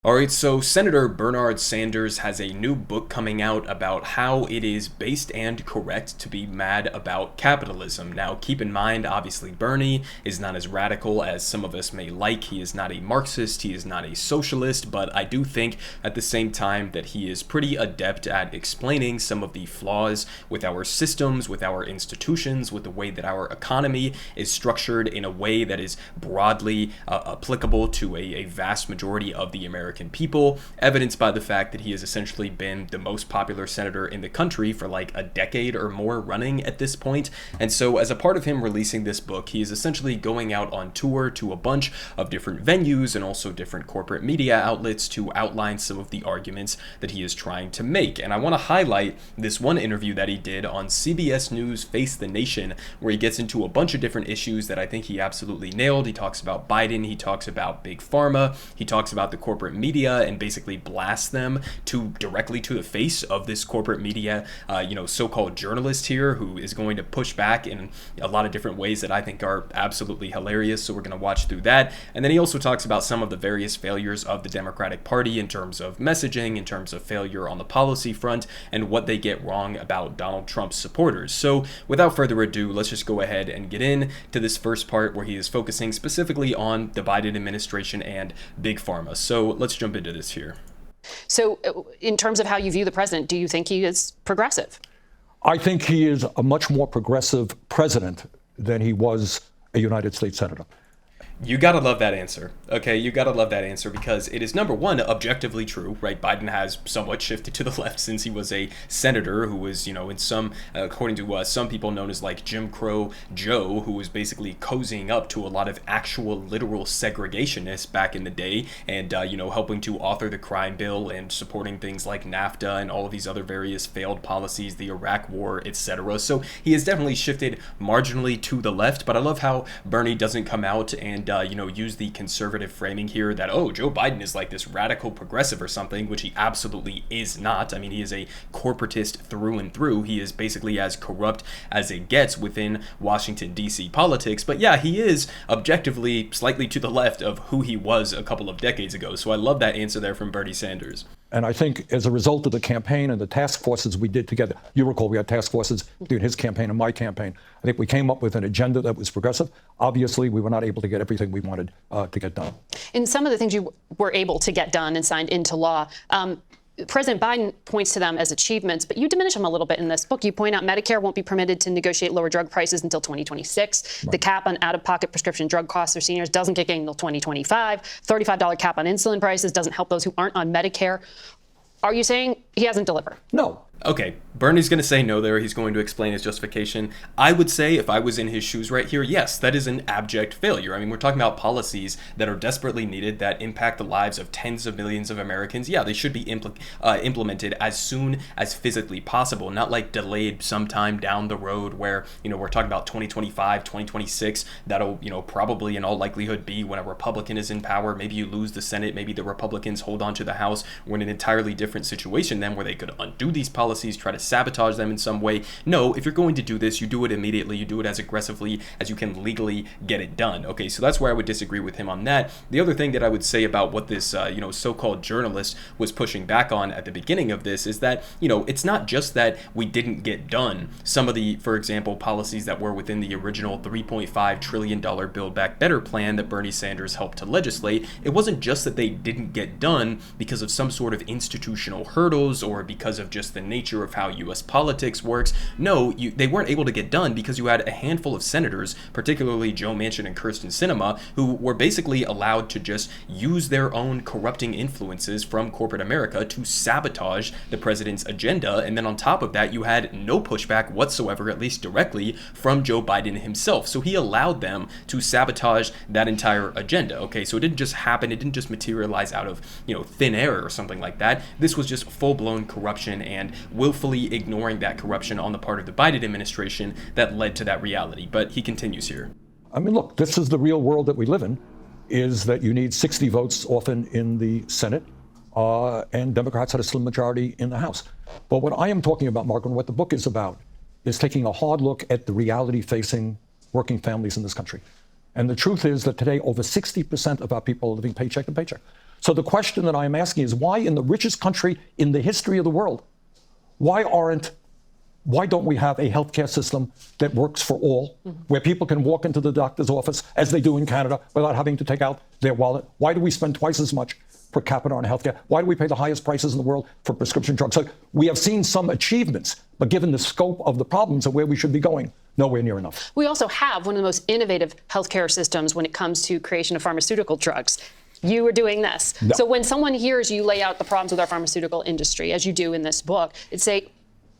All right, so Senator Bernard Sanders has a new book coming out about how it is based and correct to be mad about capitalism. Now, keep in mind, obviously, Bernie is not as radical as some of us may like. He is not a Marxist, he is not a socialist, but I do think at the same time that he is pretty adept at explaining some of the flaws with our systems, with our institutions, with the way that our economy is structured in a way that is broadly applicable to a vast majority of the American people, evidenced by the fact that he has essentially been the most popular senator in the country for like a decade or more running at this point. And so as a part of him releasing this book, he is essentially going out on tour to a bunch of different venues and also different corporate media outlets to outline some of the arguments that he is trying to make. And I want to highlight this one interview that he did on CBS News Face the Nation, where he gets into a bunch of different issues that I think he absolutely nailed. He talks about Biden, he talks about big pharma, he talks about the corporate media and basically blasts them directly to the face of this corporate media, so-called journalist here who is going to push back in a lot of different ways that I think are absolutely hilarious. So we're going to watch through that. And then he also talks about some of the various failures of the Democratic Party in terms of messaging, in terms of failure on the policy front, and what they get wrong about Donald Trump's supporters. So without further ado, let's just go ahead and get in to this first part where he is focusing specifically on the Biden administration and big pharma. So let's jump into this here. So in terms of how you view the president, do you think he is progressive? I think he is a much more progressive president than he was a United States senator. You gotta love that answer, okay? You gotta love that answer because it is, number one, objectively true, right? Biden has somewhat shifted to the left since he was a senator who was, in some, according to some people known as like Jim Crow Joe, who was basically cozying up to a lot of actual literal segregationists back in the day and, helping to author the crime bill and supporting things like NAFTA and all of these other various failed policies, the Iraq war, etc. So he has definitely shifted marginally to the left, but I love how Bernie doesn't come out and use the conservative framing here that, oh, Joe Biden is like this radical progressive or something, which he absolutely is not. I mean, he is a corporatist through and through. He is basically as corrupt as it gets within Washington, D.C. politics. But yeah, he is objectively slightly to the left of who he was a couple of decades ago. So I love that answer there from Bernie Sanders. And I think as a result of the campaign and the task forces we did together, you recall we had task forces doing his campaign and my campaign. I think we came up with an agenda that was progressive. Obviously, we were not able to get everything we wanted to get done. In some of the things you were able to get done and signed into law, President Biden points to them as achievements, but you diminish them a little bit in this book. You point out Medicare won't be permitted to negotiate lower drug prices until 2026. Right. The cap on out-of-pocket prescription drug costs for seniors doesn't kick in until 2025. $35 cap on insulin prices doesn't help those who aren't on Medicare. Are you saying he hasn't delivered? No. Okay, Bernie's going to say no there. He's going to explain his justification. I would say if I was in his shoes right here, yes, that is an abject failure. I mean, we're talking about policies that are desperately needed that impact the lives of tens of millions of Americans. Yeah, they should be implemented as soon as physically possible, not like delayed sometime down the road where, we're talking about 2025, 2026. That'll, probably in all likelihood be when a Republican is in power. Maybe you lose the Senate. Maybe the Republicans hold on to the House. We're in an entirely different situation then where they could undo these policies, try to sabotage them in some way. No, if you're going to do this, you do it immediately. You do it as aggressively as you can legally get it done. Okay, so that's where I would disagree with him on that. The other thing that I would say about what this, so-called journalist was pushing back on at the beginning of this is that, it's not just that we didn't get done some of the, for example, policies that were within the original $3.5 trillion Build Back Better plan that Bernie Sanders helped to legislate. It wasn't just that they didn't get done because of some sort of institutional hurdles or because of just the nature of how U.S. politics works. No, they weren't able to get done because you had a handful of senators, particularly Joe Manchin and Kyrsten Sinema, who were basically allowed to just use their own corrupting influences from corporate America to sabotage the president's agenda. And then on top of that, you had no pushback whatsoever, at least directly, from Joe Biden himself. So he allowed them to sabotage that entire agenda. Okay, so it didn't just happen. It didn't just materialize out of, thin air or something like that. This was just full-blown corruption and willfully ignoring that corruption on the part of the Biden administration that led to that reality. But he continues here. I mean, look, this is the real world that we live in, is that you need 60 votes often in the Senate, and Democrats had a slim majority in the House. But what I am talking about, Mark, and what the book is about, is taking a hard look at the reality facing working families in this country. And the truth is that today, over 60% of our people are living paycheck to paycheck. So the question that I'm asking is, why in the richest country in the history of the world, why don't we have a healthcare system that works for all, where people can walk into the doctor's office, as they do in Canada, without having to take out their wallet? Why do we spend twice as much per capita on healthcare? Why do we pay the highest prices in the world for prescription drugs? So we have seen some achievements, but given the scope of the problems and where we should be going, nowhere near enough. We also have one of the most innovative healthcare systems when it comes to creation of pharmaceutical drugs. You are doing this. No. So when someone hears you lay out the problems with our pharmaceutical industry, as you do in this book, it'd say,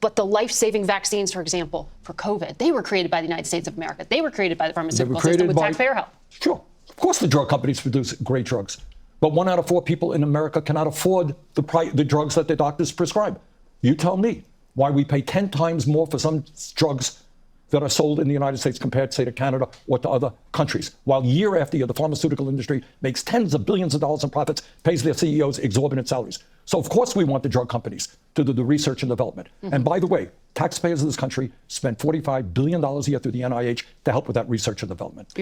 but the life-saving vaccines, for example, for COVID, they were created by the United States of America. They were created by the pharmaceutical system with taxpayer help. Sure. Of course the drug companies produce great drugs. But 1 out of 4 people in America cannot afford the drugs that their doctors prescribe. You tell me why we pay 10 times more for some drugs that are sold in the United States compared, say, to Canada or to other countries, while year after year the pharmaceutical industry makes tens of billions of dollars in profits, pays their CEOs exorbitant salaries. So of course we want the drug companies to do the research and development. And by the way, taxpayers of this country spend $45 billion a year through the NIH to help with that research and development.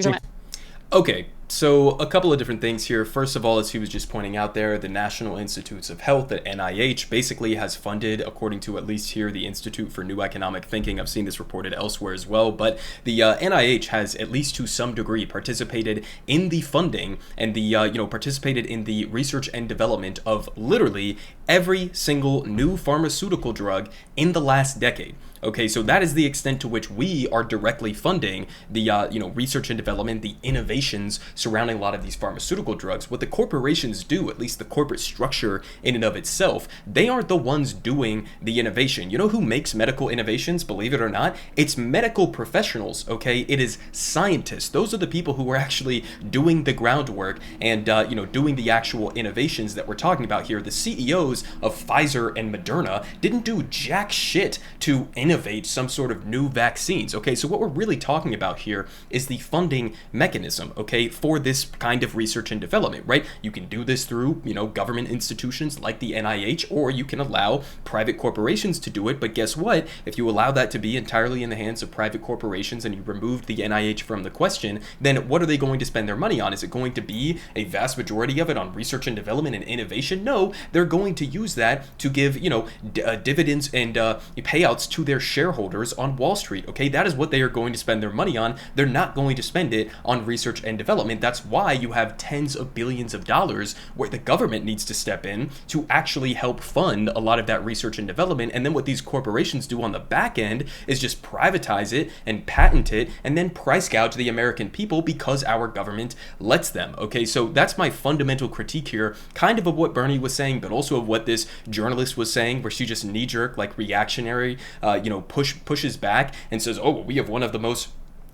Okay, so a couple of different things here. First of all, as he was just pointing out there, the National Institutes of Health at NIH basically has funded, according to at least here, the Institute for New Economic Thinking. I've seen this reported elsewhere as well, but the NIH has, at least to some degree, participated in the funding and the, participated in the research and development of literally every single new pharmaceutical drug in the last decade. Okay, so that is the extent to which we are directly funding the, research and development, the innovations surrounding a lot of these pharmaceutical drugs. What the corporations do, at least the corporate structure in and of itself, they aren't the ones doing the innovation. You know who makes medical innovations, believe it or not? It's medical professionals, okay? It is scientists. Those are the people who are actually doing the groundwork and, doing the actual innovations that we're talking about here. The CEOs of Pfizer and Moderna didn't do jack shit to innovate some sort of new vaccines. Okay, so what we're really talking about here is the funding mechanism, okay, for this kind of research and development, right? You can do this through, government institutions like the NIH, or you can allow private corporations to do it. But guess what? If you allow that to be entirely in the hands of private corporations and you remove the NIH from the question, then what are they going to spend their money on? Is it going to be a vast majority of it on research and development and innovation? No, they're going to use that to give, dividends and payouts to their shareholders on Wall Street. Okay, that is what they are going to spend their money on. They're not going to spend it on research and development. That's why you have tens of billions of dollars where the government needs to step in to actually help fund a lot of that research and development. And then what these corporations do on the back end is just privatize it and patent it and then price gouge the American people because our government lets them. Okay, so that's my fundamental critique here, kind of what Bernie was saying, but also of what this journalist was saying, where she just knee-jerk, like reactionary, pushes back and says, oh, we have one of the most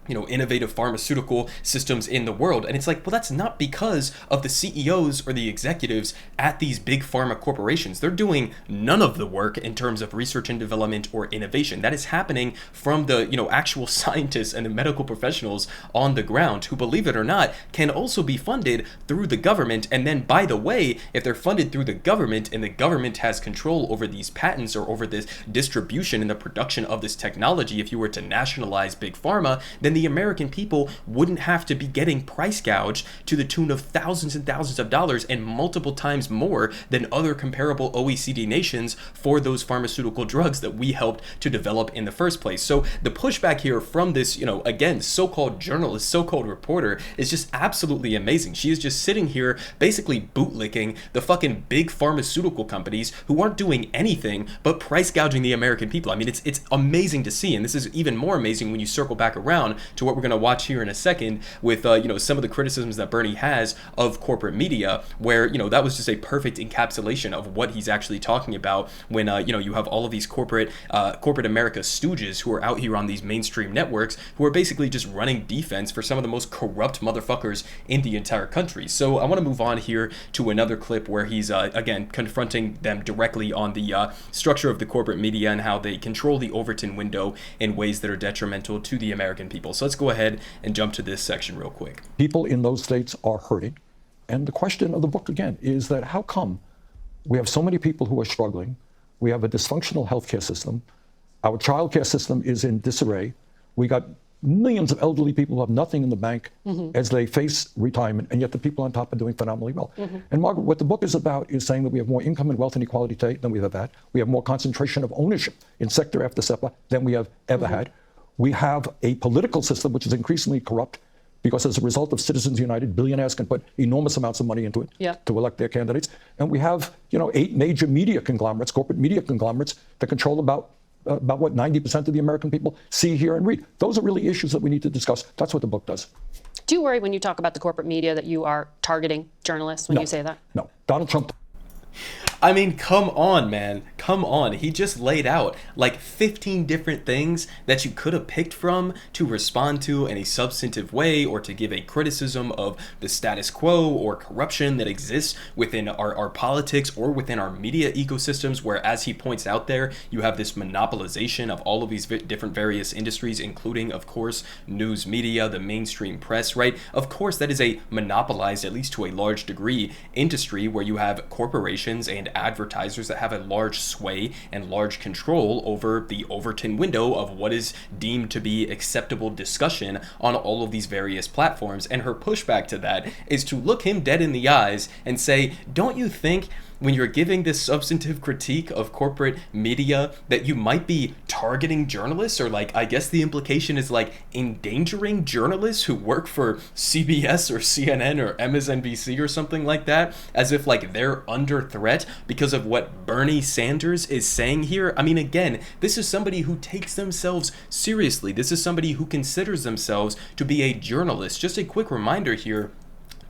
innovative pharmaceutical systems in the world. And it's like, well, that's not because of the CEOs or the executives at these big pharma corporations. They're doing none of the work in terms of research and development or innovation. That is happening from the, actual scientists and the medical professionals on the ground who, believe it or not, can also be funded through the government. And then, by the way, if they're funded through the government and the government has control over these patents or over this distribution and the production of this technology, if you were to nationalize big pharma, then the American people wouldn't have to be getting price gouged to the tune of thousands and thousands of dollars and multiple times more than other comparable OECD nations for those pharmaceutical drugs that we helped to develop in the first place. So the pushback here from this, again, so-called journalist, so-called reporter is just absolutely amazing. She is just sitting here basically bootlicking the fucking big pharmaceutical companies who aren't doing anything but price gouging the American people. I mean, it's amazing to see, and this is even more amazing when you circle back around to what we're going to watch here in a second with, some of the criticisms that Bernie has of corporate media, where, that was just a perfect encapsulation of what he's actually talking about when, you have all of these corporate America stooges who are out here on these mainstream networks who are basically just running defense for some of the most corrupt motherfuckers in the entire country. So I want to move on here to another clip where he's, again, confronting them directly on the structure of the corporate media and how they control the Overton window in ways that are detrimental to the American people. So let's go ahead and jump to this section real quick. People in those states are hurting. And the question of the book, again, is that how come we have so many people who are struggling? We have a dysfunctional healthcare system. Our childcare system is in disarray. We got millions of elderly people who have nothing in the bank as they face retirement, and yet the people on top are doing phenomenally well. And Margaret, what the book is about is saying that we have more income and wealth inequality today than we've ever had. We have more concentration of ownership in sector after sector than we have ever had. We have a political system which is increasingly corrupt, because as a result of Citizens United, billionaires can put enormous amounts of money into it to elect their candidates. And we have, 8 major media conglomerates, corporate media conglomerates, that control about what 90% of the American people see, hear, and read. Those are really issues that we need to discuss. That's what the book does. Do you worry when you talk about the corporate media that you are targeting journalists when you say that? No. Donald Trump. I mean, come on, man. Come on. He just laid out like 15 different things that you could have picked from to respond to in a substantive way, or to give a criticism of the status quo or corruption that exists within our politics or within our media ecosystems, where, as he points out there, you have this monopolization of all of these different various industries, including, of course, news media, the mainstream press, right? Of course, that is a monopolized, at least to a large degree, industry where you have corporations and advertisers that have a large sway and large control over the Overton window of what is deemed to be acceptable discussion on all of these various platforms. And her pushback to that is to look him dead in the eyes and say, don't you think when you're giving this substantive critique of corporate media that you might be targeting journalists, or like, I guess the implication is like endangering journalists who work for CBS or CNN or MSNBC or something like that, as if like they're under threat because of what Bernie Sanders is saying here? I mean, again, this is somebody who takes themselves seriously. This is somebody who considers themselves to be a journalist. Just a quick reminder here.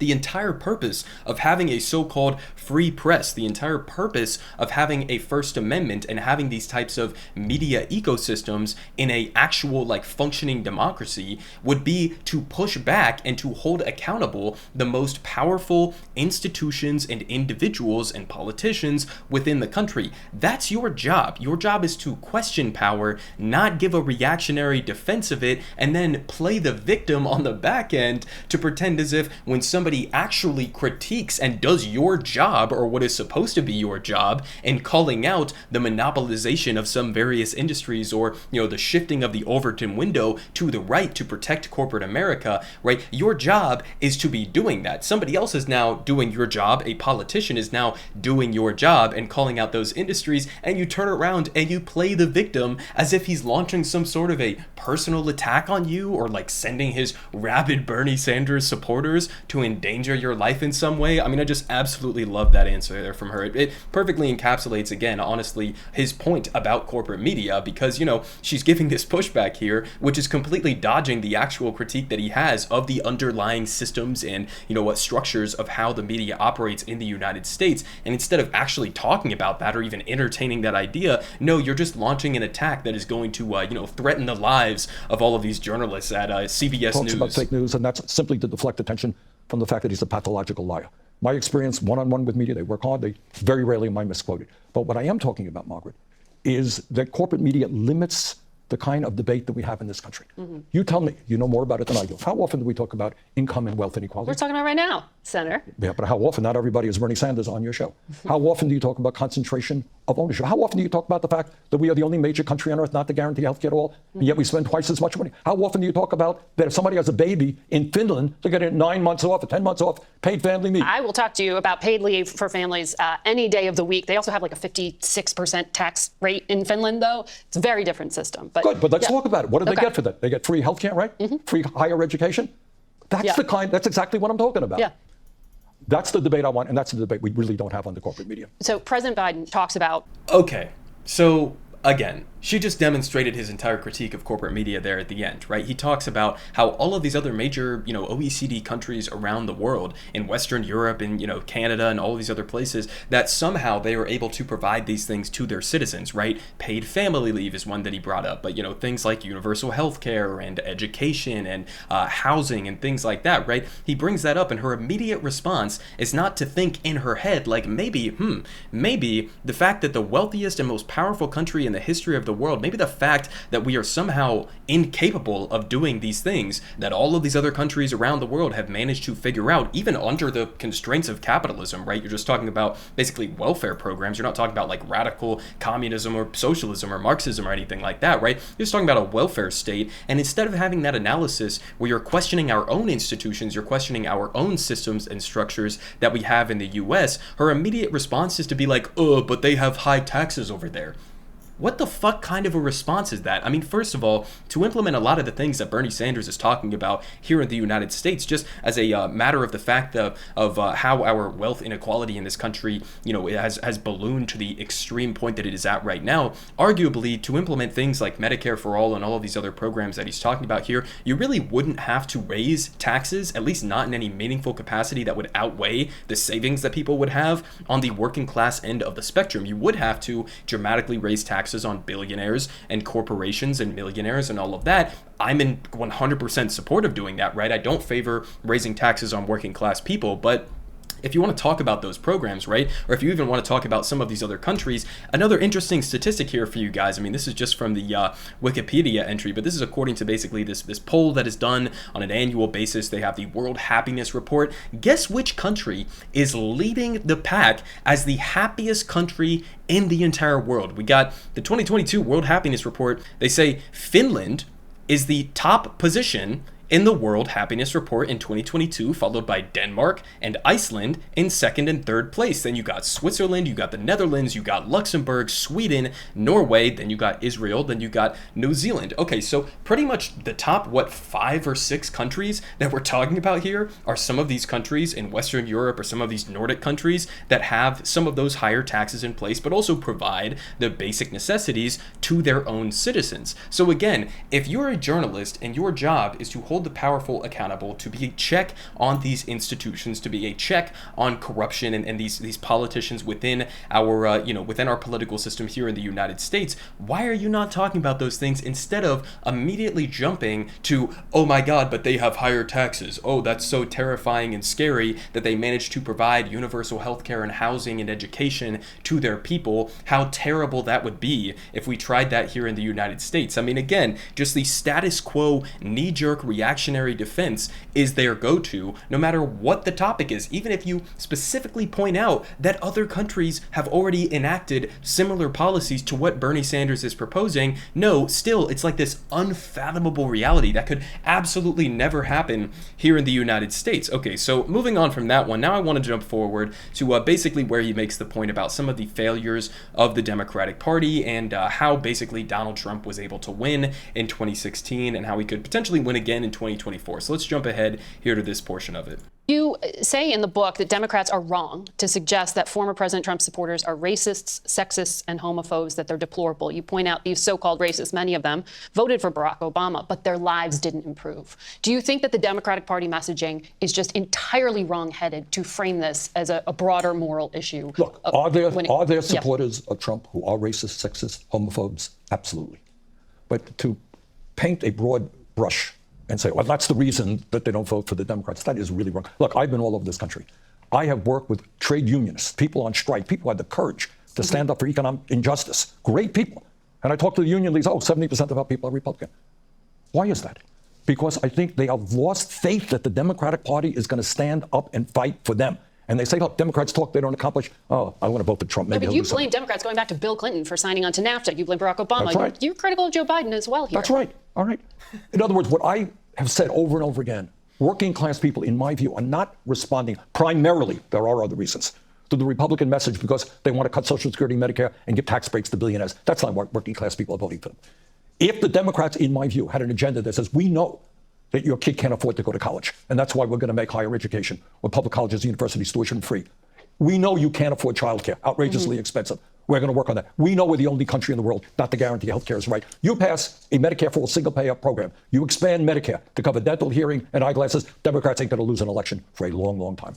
The entire purpose of having a so-called free press, the entire purpose of having a First Amendment and having these types of media ecosystems in a actual like functioning democracy would be to push back and to hold accountable the most powerful institutions and individuals and politicians within the country. That's your job. Your job is to question power, not give a reactionary defense of it, and then play the victim on the back end to pretend as if when somebody actually critiques and does your job, or what is supposed to be your job, and calling out the monopolization of some various industries, or the shifting of the Overton window to the right to protect corporate America, right? Your job is to be doing that. Somebody else is now doing your job. A politician is now doing your job and calling out those industries, and you turn around and you play the victim as if he's launching some sort of a personal attack on you, or like sending his rabid Bernie Sanders supporters to endanger your life in some way. I mean, I just absolutely love that answer there from her. It perfectly encapsulates, again, honestly, his point about corporate media, because, she's giving this pushback here, which is completely dodging the actual critique that he has of the underlying systems and, what structures of how the media operates in the United States. And instead of actually talking about that or even entertaining that idea, no, you're just launching an attack that is going to, threaten the lives of all of these journalists at CBS Talks News. about fake news, and that's simply to deflect attention from the fact that he's a pathological liar. My experience one-on-one with media, they work hard, they very rarely am I misquoted. But what I am talking about, Margaret, is that corporate media limits the kind of debate that we have in this country. You tell me, you know more about it than I do. How often do we talk about income and wealth inequality? We're talking about right now, Senator. Yeah, but how often? Not everybody is Bernie Sanders on your show. How often do you talk about concentration of ownership? How often do you talk about the fact that we are the only major country on earth not to guarantee health care at all, and yet we spend twice as much money? How often do you talk about that if somebody has a baby in Finland, they get it 9 months off or 10 months off paid family leave? I will talk to you about paid leave for families any day of the week. They also have like a 56% tax rate in Finland, though. It's a very different system. But good, but let's talk about it. What do they get for that? They get free health care, right? Free higher education. That's that's exactly what I'm talking about. Yeah. That's the debate I want, and that's the debate we really don't have on the corporate media. So President Biden talks about... Okay, so again, she just demonstrated his entire critique of corporate media there at the end, right? He talks about how all of these other major, OECD countries around the world, in Western Europe and, Canada and all of these other places, that somehow they were able to provide these things to their citizens, right? Paid family leave is one that he brought up, but, things like universal health care and education and housing and things like that, right? He brings that up, and her immediate response is not to think in her head, like maybe the fact that the wealthiest and most powerful country in the history of the the world, maybe the fact that we are somehow incapable of doing these things that all of these other countries around the world have managed to figure out, even under the constraints of capitalism, right? You're just talking about basically welfare programs. You're not talking about like radical communism or socialism or Marxism or anything like that, right? You're just talking about a welfare state. And instead of having that analysis where you're questioning our own institutions, you're questioning our own systems and structures that we have in the US, her immediate response is to be like, oh, but they have high taxes over there. What the fuck kind of a response is that? I mean, first of all, to implement a lot of the things that Bernie Sanders is talking about here in the United States, just as a matter of the fact of how our wealth inequality in this country, it has ballooned to the extreme point that it is at right now, arguably to implement things like Medicare for All and all of these other programs that he's talking about here, you really wouldn't have to raise taxes, at least not in any meaningful capacity that would outweigh the savings that people would have on the working class end of the spectrum. You would have to dramatically raise taxes on billionaires and corporations and millionaires and all of that. I'm in 100% support of doing that, right? I don't favor raising taxes on working class people, but if you want to talk about those programs, right, or if you even want to talk about some of these other countries, another interesting statistic here for you guys. I mean, this is just from the Wikipedia entry, but this is according to basically this poll that is done on an annual basis. They have the World Happiness Report. Guess which country is leading the pack as the happiest country in the entire world? We got the 2022 World Happiness Report. They say Finland is the top position in the World Happiness Report in 2022, followed by Denmark and Iceland in second and third place. Then you got Switzerland, you got the Netherlands, you got Luxembourg, Sweden, Norway, then you got Israel, then you got New Zealand. Okay, so pretty much the top, 5 or 6 countries that we're talking about here are some of these countries in Western Europe or some of these Nordic countries that have some of those higher taxes in place, but also provide the basic necessities to their own citizens. So again, if you're a journalist and your job is to hold the powerful accountable, to be a check on these institutions, to be a check on corruption and these politicians within our within our political system here in the United States, why are you not talking about those things instead of immediately jumping to, oh my God, but they have higher taxes. Oh, that's so terrifying and scary that they managed to provide universal health care and housing and education to their people. How terrible that would be if we tried that here in the United States. I mean, again, just the status quo knee-jerk reactionary defense is their go-to, no matter what the topic is, even if you specifically point out that other countries have already enacted similar policies to what Bernie Sanders is proposing. No, still, it's like this unfathomable reality that could absolutely never happen here in the United States. Okay, so moving on from that one, now I want to jump forward to basically where he makes the point about some of the failures of the Democratic Party and how basically Donald Trump was able to win in 2016 and how he could potentially win again in 2024. So let's jump ahead here to this portion of it. You say in the book that Democrats are wrong to suggest that former President Trump supporters are racists, sexists, and homophobes, that they're deplorable. You point out these so-called racists, many of them, voted for Barack Obama, but their lives didn't improve. Do you think that the Democratic Party messaging is just entirely wrong-headed to frame this as a broader moral issue? Look, are there supporters of Trump who are racist, sexist, homophobes? Absolutely. But to paint a broad brush and say, well, that's the reason that they don't vote for the Democrats, that is really wrong. Look, I've been all over this country. I have worked with trade unionists, people on strike, people who had the courage to stand up for economic injustice. Great people. And I talk to the union leaders, 70% of our people are Republican. Why is that? Because I think they have lost faith that the Democratic Party is going to stand up and fight for them. And they say, look, Democrats talk, they don't accomplish. Oh, I want to vote for Trump. Maybe but you blame Democrats going back to Bill Clinton for signing on to NAFTA. You blame Barack Obama. That's right. You're critical of Joe Biden as well here. That's right. All right. In other words, what I have said over and over again, working class people, in my view, are not responding primarily, there are other reasons, to the Republican message because they want to cut Social Security, Medicare, and give tax breaks to billionaires. That's not why working class people are voting for them. If the Democrats, in my view, had an agenda that says, we know that your kid can't afford to go to college, and that's why we're going to make higher education or public colleges, universities, tuition free. We know you can't afford childcare, outrageously expensive. We're going to work on that. We know we're the only country in the world not to guarantee health care is right. You pass a Medicare for all single-payer program. You expand Medicare to cover dental, hearing, and eyeglasses. Democrats ain't going to lose an election for a long, long time.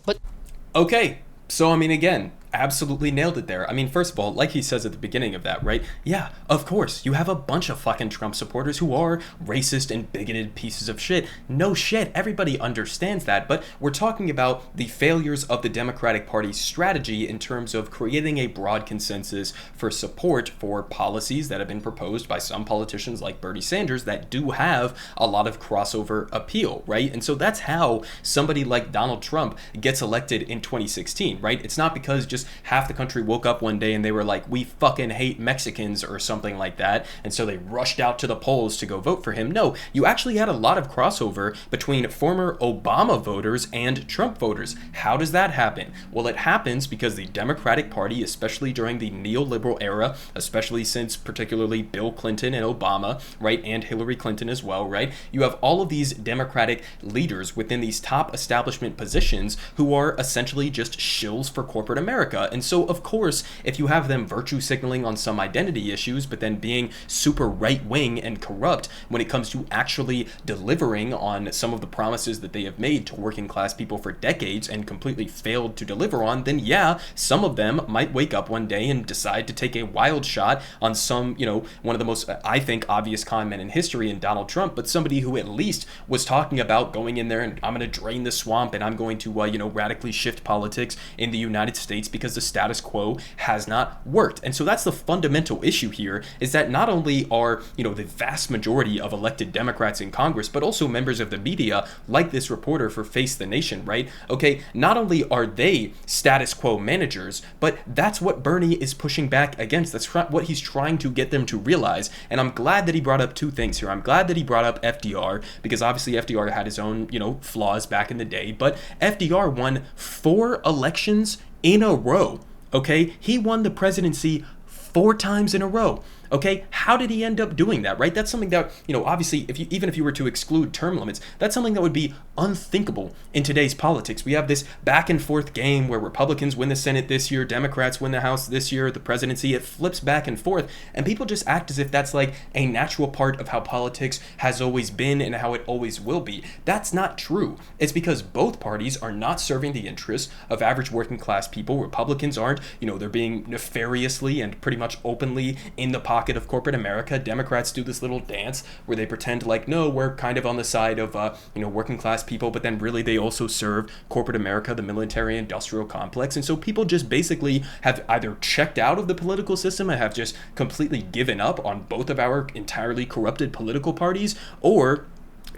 Okay, so I mean, again, absolutely nailed it there. I mean, first of all, like he says at the beginning of that, right? Yeah, of course, you have a bunch of fucking Trump supporters who are racist and bigoted pieces of shit. No shit, everybody understands that, but we're talking about the failures of the Democratic Party's strategy in terms of creating a broad consensus for support for policies that have been proposed by some politicians like Bernie Sanders that do have a lot of crossover appeal, right? And so that's how somebody like Donald Trump gets elected in 2016, right? It's not because just half the country woke up one day and they were like, we fucking hate Mexicans or something like that, and so they rushed out to the polls to go vote for him. No, you actually had a lot of crossover between former Obama voters and Trump voters. How does that happen? Well, it happens because the Democratic Party, especially during the neoliberal era, especially since particularly Bill Clinton and Obama, right, and Hillary Clinton as well, right, you have all of these Democratic leaders within these top establishment positions who are essentially just shills for corporate America. And so, of course, if you have them virtue signaling on some identity issues, but then being super right-wing and corrupt when it comes to actually delivering on some of the promises that they have made to working class people for decades and completely failed to deliver on, then yeah, some of them might wake up one day and decide to take a wild shot on some, one of the most, I think, obvious con men in history in Donald Trump, but somebody who at least was talking about going in there and I'm going to drain the swamp and I'm going to, radically shift politics in the United States because the status quo has not worked. And so that's the fundamental issue here, is that not only are, the vast majority of elected Democrats in Congress, but also members of the media, like this reporter for Face the Nation, right? Okay, not only are they status quo managers, but that's what Bernie is pushing back against. That's what he's trying to get them to realize. And I'm glad that he brought up two things here. I'm glad that he brought up FDR, because obviously FDR had his own, flaws back in the day, but FDR won 4 elections in a row. Okay, he won the presidency 4 times in a row. Okay, how did he end up doing that, right? That's something that, obviously, even if you were to exclude term limits, that's something that would be unthinkable in today's politics. We have this back and forth game where Republicans win the Senate this year, Democrats win the House this year, the presidency, it flips back and forth, and people just act as if that's like a natural part of how politics has always been and how it always will be. That's not true. It's because both parties are not serving the interests of average working class people. Republicans aren't, they're being nefariously and pretty much openly in the pocket of corporate America. Democrats do this little dance where they pretend like, no, we're kind of on the side of, working class people, but then really they also serve corporate America, the military industrial complex. And so people just basically have either checked out of the political system and have just completely given up on both of our entirely corrupted political parties, or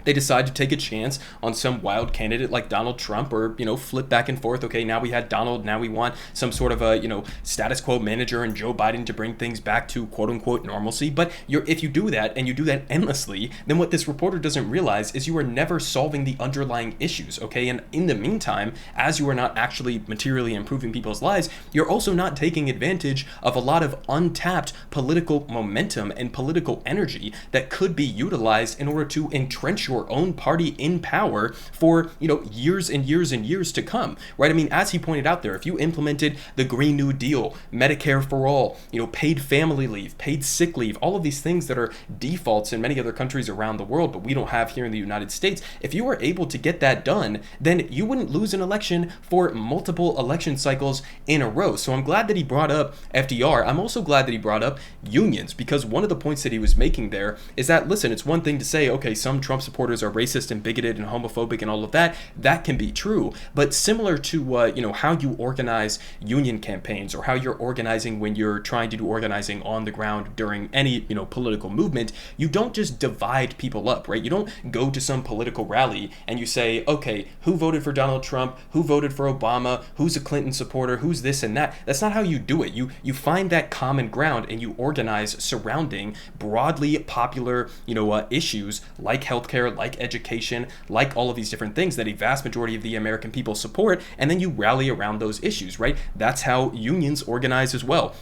they decide to take a chance on some wild candidate like Donald Trump, or, flip back and forth. Okay, now we had Donald, now we want some sort of a, status quo manager and Joe Biden to bring things back to quote unquote normalcy. But if you do that and you do that endlessly, then what this reporter doesn't realize is you are never solving the underlying issues. Okay, and in the meantime, as you are not actually materially improving people's lives, you're also not taking advantage of a lot of untapped political momentum and political energy that could be utilized in order to entrench your own party in power for, years and years and years to come, right? I mean, as he pointed out there, if you implemented the Green New Deal, Medicare for all, paid family leave, paid sick leave, all of these things that are defaults in many other countries around the world, but we don't have here in the United States, if you were able to get that done, then you wouldn't lose an election for multiple election cycles in a row. So I'm glad that he brought up FDR. I'm also glad that he brought up unions, because one of the points that he was making there is that, listen, it's one thing to say, okay, some Trump supporters are racist and bigoted and homophobic and all of that. That can be true, but similar to how you organize union campaigns, or how you're organizing when you're trying to do organizing on the ground during any political movement, you don't just divide people up, right? You don't go to some political rally and you say, okay, who voted for Donald Trump, who voted for Obama, who's a Clinton supporter, who's this and that. That's not how you do it. You find that common ground and you organize surrounding broadly popular issues like healthcare, like education, like all of these different things that a vast majority of the American people support, and then you rally around those issues, right? That's how unions organize as well.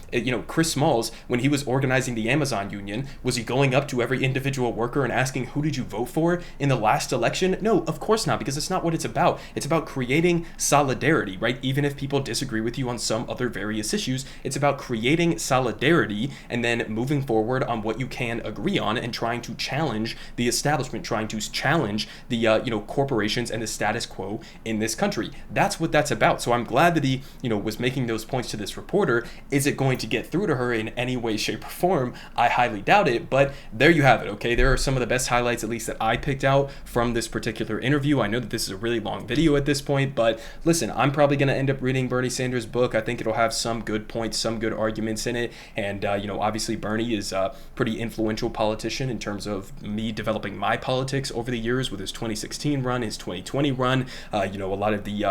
Chris Smalls, when he was organizing the Amazon union, was he going up to every individual worker and asking, who did you vote for in the last election? No, of course not, because it's not what it's about. It's about creating solidarity, right? Even if people disagree with you on some other various issues, it's about creating solidarity and then moving forward on what you can agree on and trying to challenge the establishment, trying to to challenge the corporations and the status quo in this country. That's what that's about. So I'm glad that he was making those points to this reporter. Is it going to get through to her in any way, shape, or form? I highly doubt it, but there you have it. Okay, there are some of the best highlights, at least that I picked out from this particular interview. I know that this is a really long video at this point, but listen, I'm probably going to end up reading Bernie Sanders' book. I think it'll have some good points, some good arguments in it, and obviously Bernie is a pretty influential politician in terms of me developing my politics over the years with his 2016 run, his 2020 run, a lot of the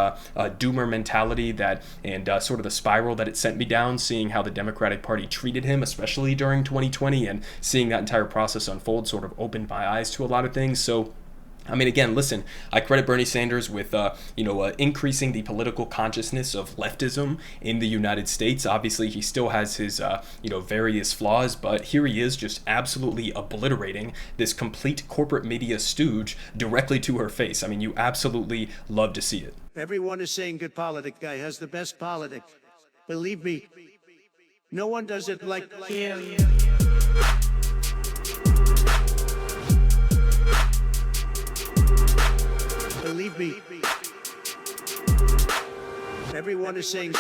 doomer mentality that and sort of the spiral that it sent me down, seeing how the Democratic Party treated him, especially during 2020, and seeing that entire process unfold sort of opened my eyes to a lot of things. So I mean, again, listen, I credit Bernie Sanders with, increasing the political consciousness of leftism in the United States. Obviously, he still has his, various flaws, but here he is just absolutely obliterating this complete corporate media stooge directly to her face. I mean, you absolutely love to see it. Everyone is saying good Politic guy has the best Politic. Believe me, no one does it like him. Believe me, everyone is saying